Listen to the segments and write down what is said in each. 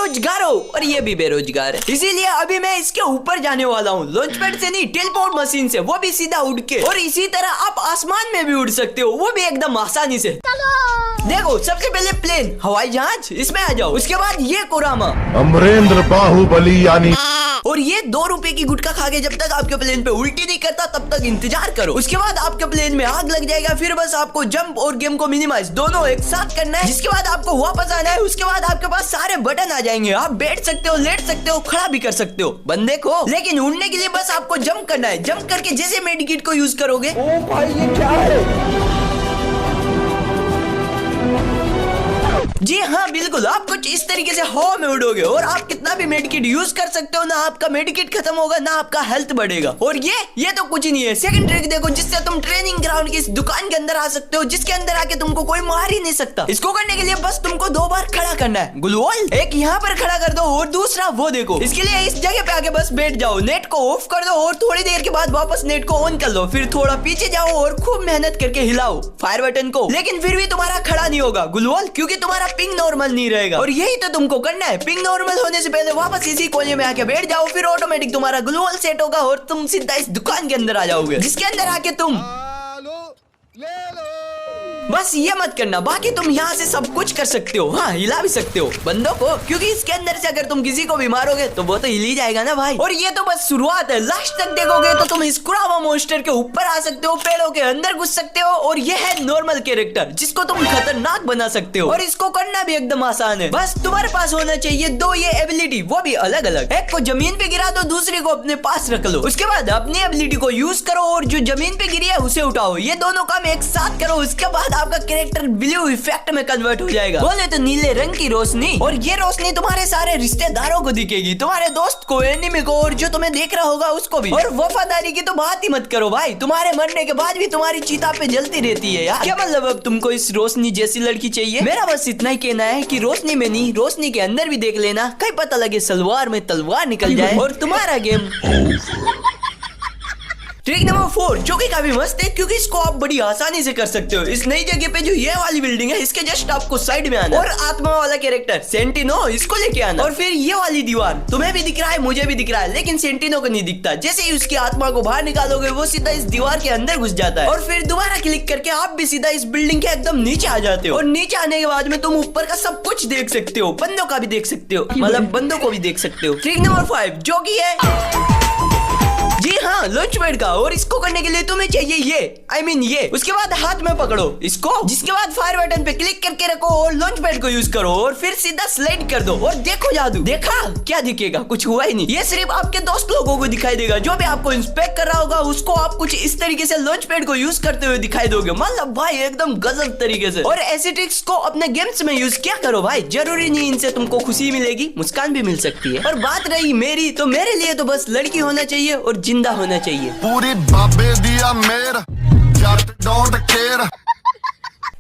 बेरोजगार हो और ये भी बेरोजगार है, इसीलिए अभी मैं इसके ऊपर जाने वाला हूँ। लॉन्च पैड से नहीं, टेलीपोर्ट मशीन से, वो भी सीधा उड़ के। और इसी तरह आप आसमान में भी उड़ सकते हो, वो भी एकदम आसानी से। देखो, सबसे पहले प्लेन, हवाई जहाज, इसमें आ जाओ। उसके बाद ये कोरामा, अमरेंद्र बाहुबली यानी। और ये 2 रुपए की गुटखा खा के जब तक आपके प्लेन पे उल्टी नहीं करता तब तक इंतजार करो। उसके बाद आपके प्लेन में आग लग जाएगा। फिर बस आपको जंप और गेम को मिनिमाइज दोनों एक साथ करना है। जिसके बाद आपको वापस आना है। उसके बाद आपके पास सारे बटन आ जाएंगे। आप बैठ सकते हो, लेट सकते हो, खड़ा भी कर सकते हो बंदे को। लेकिन उड़ने के लिए बस आपको जंप करना है। जंप करके जैसे मेडिकेट को यूज करोगे, ओ भाई ये क्या है? जी हाँ बिल्कुल, आप कुछ इस तरीके से हवा में उड़ोगे और आप कितना भी मेडिकेट यूज कर सकते हो, ना आपका मेडिकेट खत्म होगा ना आपका हेल्थ बढ़ेगा। और ये तो कुछ ही नहीं है। सेकंड ट्रिक देखो, जिससे तुम ट्रेनिंग ग्राउंड की इस दुकान के अंदर आ सकते हो, जिसके अंदर आके तुमको कोई मार ही नहीं सकता। इसको करने के लिए बस तुमको 2 बार खड़ा करना है। ग्लूवॉल एक यहाँ पर खड़ा कर दो और दूसरा वो देखो। इसके लिए इस जगह पे आके बस बैठ जाओ, नेट को ऑफ कर दो और थोड़ी देर के बाद वापस नेट को ऑन कर लो। फिर थोड़ा पीछे जाओ और खूब मेहनत करके हिलाओ फायर बटन को। लेकिन फिर भी तुम्हारा खड़ा नहीं होगा ग्लूवॉल, क्योंकि तुम्हारा पिंग नॉर्मल नहीं रहेगा। और यही तो तुमको करना है। पिंग नॉर्मल होने से पहले वापस इसी कोने में आके बैठ जाओ। फिर ऑटोमेटिक तुम्हारा ग्लूवॉल सेट होगा और तुम सीधा इस दुकान के अंदर आ जाओगे, जिसके अंदर आके तुम बस ये मत करना, बाकी तुम यहाँ से सब कुछ कर सकते हो। हाँ, हिला भी सकते हो बंदों को, क्योंकि इसके अंदर से अगर तुम किसी को भी मारोगे तो वो तो हिल ही जाएगा ना भाई। और ये तो बस शुरुआत है। लास्ट तक देखोगे तो तुम इस कुरामा मॉन्स्टर के ऊपर आ सकते हो, पेड़ों के अंदर घुस सकते हो। और ये है नॉर्मल कैरेक्टर, जिसको तुम खतरनाक बना सकते हो। और इसको करना भी एकदम आसान है। बस तुम्हारे पास होना चाहिए 2 ये एबिलिटी, वो भी अलग अलग। एक को जमीन पे गिरा दो, दूसरे को अपने पास रख लो। उसके बाद अपनी एबिलिटी को यूज करो और जो जमीन पे गिरी है उसे उठाओ। ये दोनों काम एक साथ करो। उसके बाद आपका कैरेक्टर ब्लू इफेक्ट में कन्वर्ट हो जाएगा। बोले तो नीले रंग की रोशनी। और ये रोशनी तुम्हारे सारे रिश्तेदारों को दिखेगी, तुम्हारे दोस्त को, एनिमी को, और जो तुम्हें देख रहा होगा उसको भी। और वफादारी की तो बात ही मत करो भाई, तुम्हारे मरने के बाद भी तुम्हारी चिता पे जलती रहती है यार। क्या मतलब अब तुमको इस रोशनी जैसी लड़की चाहिए? मेरा बस इतना ही कहना है कि रोशनी में नहीं, रोशनी के अंदर भी देख लेना, कहीं पता लगे सलवार में तलवार निकल जाए और तुम्हारा गेम। ट्रिक नंबर 4 जो कि काफी मस्त है, क्योंकि इसको आप बड़ी आसानी से कर सकते हो। इस नई जगह पे जो ये वाली बिल्डिंग है, इसके जस्ट आपको साइड में आना और आत्मा वाला कैरेक्टर सेंटिनो, इसको लेके आना। और फिर ये वाली दीवार तुम्हें भी दिख रहा है, मुझे भी दिख रहा है, लेकिन सेंटिनो को नहीं दिखता। जैसे ही उसकी आत्मा को बाहर निकालोगे, वो सीधा इस दीवार के अंदर घुस जाता है। और फिर दोबारा क्लिक करके आप भी सीधा इस बिल्डिंग के एकदम नीचे आ जाते हो। और नीचे आने के बाद में तुम ऊपर का सब कुछ देख सकते हो, बंदों का भी देख सकते हो, मतलब बंदों को भी देख सकते हो। ट्रिक नंबर 5 जो कि है जी हाँ लॉन्च पैड का। और इसको करने के लिए तुम्हें चाहिए ये उसके बाद हाथ में पकड़ो इसको, जिसके बाद फायर बटन पे क्लिक करके रखो और लॉन्च पैड को यूज करो और फिर सीधा स्लाइड कर दो। और देखो जादू, देखा क्या दिखेगा? कुछ हुआ ही नहीं। ये सिर्फ आपके दोस्त लोगों को दिखाई देगा, जो भी आपको इंस्पेक्ट कर रहा होगा उसको आप कुछ इस तरीके से लॉन्च पैड को यूज करते हुए दिखाई दोगे। मतलब भाई एकदम गजब तरीके से। और ऐसे ट्रिक्स को अपने गेम्स में यूज किया करो भाई, जरूरी नहीं इनसे तुमको खुशी मिलेगी, मुस्कान भी मिल सकती है। और बात रही मेरी, तो मेरे लिए तो बस लड़की होना चाहिए और जिंदा होना चाहिए। पूरी बाबे दिया मेरा जट डोंट केयर।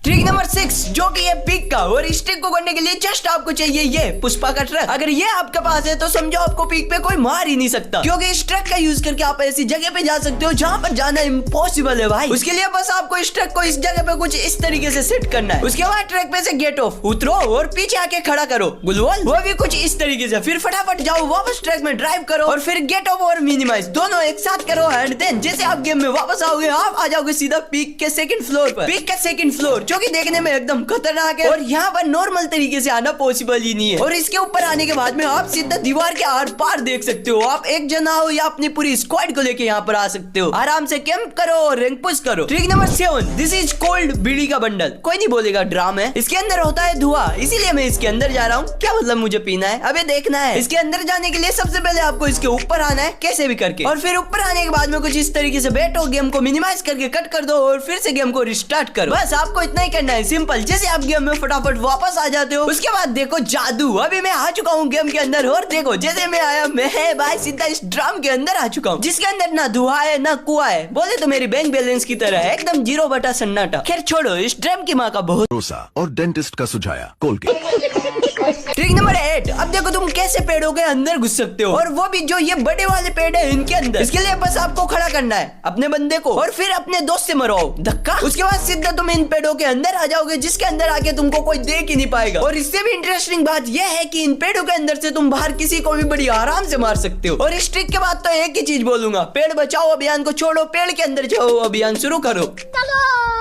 ट्रिक नंबर 6 जो कि है पिक का। और इस ट्रिक को करने के लिए जस्ट आपको चाहिए ये पुष्पा का ट्रक। अगर ये आपके पास है तो समझो आपको पिक पे कोई मार ही नहीं सकता, क्योंकि इस ट्रक का यूज करके आप ऐसी जगह पे जा सकते हो जहाँ पर जाना इम्पॉसिबल है भाई। उसके लिए बस आपको इस ट्रक को इस जगह पे कुछ इस तरीके से सेट करना है। उसके बाद ट्रक पे से गेट ऑफ उतरो और पीछे आके खड़ा करो ग्लूवॉल, वो भी कुछ इस तरीके से। फिर फटाफट जाओ वापस ट्रक में ड्राइव करो और फिर गेट ऑफ और मिनिमाइज दोनों एक साथ करो। एंड देन जैसे आप गेम में वापस आओगे, आप आ जाओगे सीधा पीक के सेकंड फ्लोर पर। पीक का सेकंड फ्लोर जो कि देखने में एकदम खतरनाक है और यहाँ पर नॉर्मल तरीके से आना पॉसिबल ही नहीं है। और इसके ऊपर आने के बाद में आप सीधा दीवार के आर पार देख सकते हो। आप एक जना हो या अपनी पूरी स्क्वाड को लेके यहाँ पर आ सकते हो, आराम से कैंप करो और रैंक पुश करो। Trick number 7 this is cold bidi का बंडल। कोई नहीं बोलेगा ड्राम है, इसके अंदर होता है धुआं, इसीलिए मैं इसके अंदर जा रहा हूँ। क्या मतलब मुझे पीना है? अबे देखना है। इसके अंदर जाने के लिए सबसे पहले आपको इसके ऊपर आना है, कैसे भी करके। और फिर ऊपर आने के बाद में कुछ इस तरीके से बैठो, गेम को मिनिमाइज करके कट कर दो और फिर से गेम को रिस्टार्ट करो। बस आपको इतना ही करना है, सिंपल। जैसे आप गेम में फटाफट वापस आ जाते हो, उसके बाद देखो जादू, अभी मैं आ चुका हूँ गेम के अंदर। और देखो जैसे मैं आया, मैं भाई सीधा इस ड्रम के अंदर आ चुका हूँ, जिसके अंदर ना धुआं है ना कुआं है। बोले तो मेरी बैंक बैलेंस की तरह है, एकदम 0 बटा सन्नाटा। खैर छोड़ो, इस ड्रम की माँ का बहुत और डेंटिस्ट का सुझाया कोलगेट। ट्रिक नंबर 8, अब देखो तुम कैसे पेड़ों के अंदर घुस सकते हो, और वो भी जो ये बड़े वाले पेड़ है इनके अंदर। इसके लिए बस आपको खड़ा करना है अपने बंदे को, और फिर अपने दोस्त से मरवाओ धक्का। उसके बाद सीधा तुम इन पेड़ों के अंदर आ जाओगे, जिसके अंदर आके तुमको कोई देख ही नहीं पाएगा। और इससे भी इंटरेस्टिंग बात यह है कि इन पेड़ों के अंदर से तुम बाहर किसी को भी बड़ी आराम से मार सकते हो। और इस ट्रिक के बाद तो एक ही चीज बोलूंगा, पेड़ बचाओ अभियान को छोड़ो, पेड़ के अंदर जाओ, अभियान शुरू करो।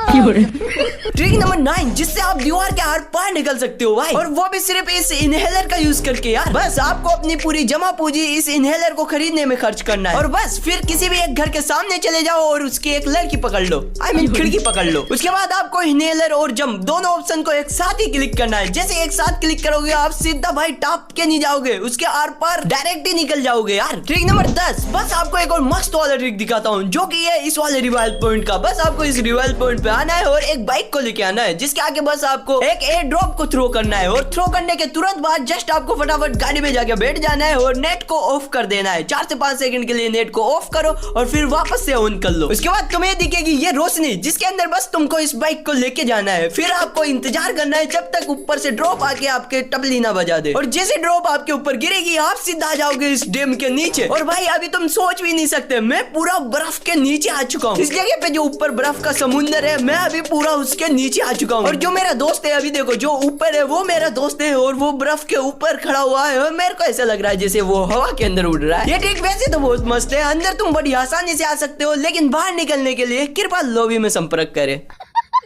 ट्रिक नंबर 9, जिससे आप दीवार के आर पार निकल सकते हो भाई, और वो भी सिर्फ इस इनहेलर का यूज करके यार। बस आपको अपनी पूरी जमा पूंजी इस इनहेलर को खरीदने में खर्च करना है, और बस फिर किसी भी एक घर के सामने चले जाओ और उसकी एक लड़की पकड़ लो, खिड़की पकड़ लो। उसके बाद आपको इनहेलर और जम दोनों ऑप्शन को एक साथ ही क्लिक करना है। जैसे एक साथ क्लिक करोगे आप सीधा भाई टॉप के नहीं जाओगे, उसके आर पार डायरेक्ट ही निकल जाओगे यार। ट्रिक नंबर 10, बस आपको एक और मस्त वाला ट्रिक दिखाता हूँ, जो कि है इस वाले रिवाइल पॉइंट का। बस आपको इस रिवाइल पॉइंट पे आना है और एक बाइक को लेके आना है, जिसके आगे बस आपको एक एयर ड्रॉप को थ्रो करना है, और थ्रो करने के तुरंत बाद जस्ट आपको फटाफट गाड़ी में जाके बैठ जाना है और नेट को ऑफ कर देना है। 4 से 5 सेकंड के लिए नेट को ऑफ करो और फिर वापस से ऑन कर लो। उसके बाद तुम्हें दिखेगी ये रोशनी, जिसके अंदर बस तुमको इस बाइक को लेके जाना है। फिर आपको इंतजार करना है जब तक ऊपर से ड्रॉप आके आपके टपली ना बजा दे, और जैसे ड्रॉप आपके ऊपर गिरेगी आप सीधा आ जाओगे इस डैम के नीचे। और भाई अभी तुम सोच भी नहीं सकते, मैं पूरा बर्फ के नीचे आ चुका हूँ। इस जगह पे जो ऊपर बर्फ का समुंदर है, मैं अभी पूरा उसके नीचे आ चुका हूँ। और जो मेरा दोस्त है अभी देखो जो ऊपर है वो मेरा दोस्त है, और वो बर्फ के ऊपर खड़ा हुआ है, और मेरे को ऐसा लग रहा है जैसे वो हवा के अंदर उड़ रहा है। ये ट्रिक वैसे तो बहुत मस्त है, अंदर तुम बड़ी आसानी से आ सकते हो, लेकिन बाहर निकलने के लिए कृपया लॉबी में संपर्क करें।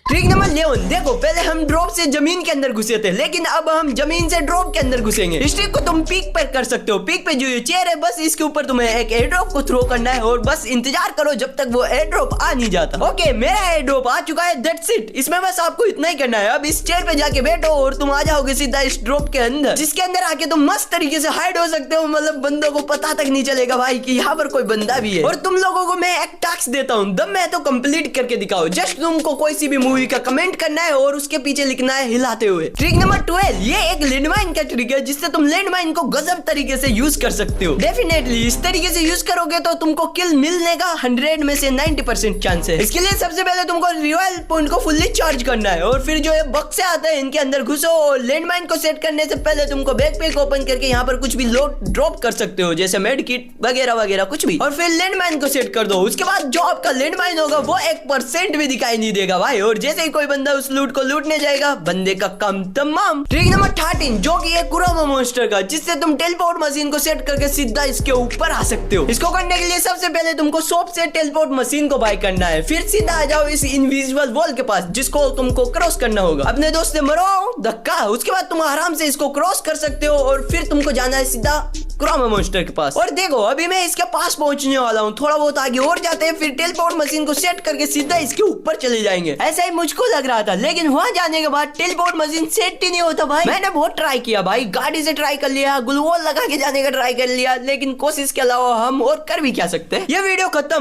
ट्रिक नंबर 11, देखो पहले हम ड्रॉप से जमीन के अंदर घुसे थे, लेकिन अब हम जमीन से ड्रॉप के अंदर घुसेंगे। इस ट्रिक को तुम पीक पर कर सकते हो। पीक पे जो ये चेयर है बस इसके ऊपर तुम्हें एक एयर ड्रॉप को थ्रो करना है, और बस इंतजार करो जब तक वो एयर ड्रॉप आ नहीं जाता। ओके, मेरा एयर ड्रॉप आ चुका है, दैट्स इट। इसमें बस आपको इतना ही करना है। अब इस चेयर पे जाके बैठो और तुम आ जाओगे सीधा इस ड्रॉप के अंदर, जिसके अंदर आके तुम मस्त तरीके से हाइड हो सकते हो। मतलब बंदों को पता तक नहीं चलेगा भाई कि यहाँ पर कोई बंदा भी है। और तुम लोगों को मैं एक टास्क देता हूँ, दम मैं तो कंप्लीट करके दिखाओ। जस्ट तुमको कोई सी भी मूवी का कमेंट करना है और उसके पीछे लिखना है हिलाते हुए। ट्रिक नंबर 12, ये एक लैंडमाइन का ट्रिक है, जिससे तुम लैंडमाइन को गजब तरीके से यूज कर सकते हो। डेफिनेटली इस तरीके से यूज करोगे तो तुमको किल मिलने का 100 में से 90% चांस है। इसके लिए सबसे पहले तुमको रिवाइल पॉइंट को फुल्ली चार्ज करना है, और फिर जो ये बक्से आते हैं इनके अंदर घुसो, और लैंडमाइन को सेट करने से पहले तुमको बैकपैक ओपन करके यहाँ पर कुछ भी लोड ड्रॉप कर सकते हो, जैसे मेड किट वगैरह वगैरह कुछ भी, और फिर लैंडमाइन को सेट कर दो। उसके बाद जो आपका लैंडमाइन होगा वो 1% भी दिखाई नहीं देगा भाई, और जैसे ही कोई बंदा उस लूट को लूटने जाएगा बंदे का काम तमाम। ट्रिक नंबर 13, जो कि है कुरोमा मॉन्स्टर का, जिससे तुम टेलीपोर्ट मशीन को सेट करके सीधा इसके ऊपर आ सकते हो। इसको करने के लिए सबसे पहले तुमको शॉप से टेलीपोर्ट मशीन को बाय करना है, फिर सीधा आ जाओ इस इनविजिबल वॉल के पास, जिसको तुमको क्रॉस करना होगा। अपने दोस्त से मरो धक्का, उसके बाद तुम आराम से इसको क्रॉस कर सकते हो, और फिर तुमको जाना है सीधा कुरोमा मॉन्स्टर के पास। और देखो अभी मैं इसके पास पहुंचने वाला हूँ, थोड़ा बहुत आगे और जाते हैं, फिर टेलीपोर्ट मशीन को सेट करके सीधा इसके ऊपर चले जाएंगे। ऐसा ही मुझको लग रहा था, लेकिन वहां जाने के बाद टेलीपोर्ट मशीन सेट ही नहीं होता भाई। मैंने बहुत ट्राई किया भाई, गाड़ी से ट्राई कर लिया, ग्लू वॉल लगा के जाने का ट्राई कर लिया, लेकिन कोशिश के अलावा हम और कर भी क्या सकते हैं। ये वीडियो खत्म।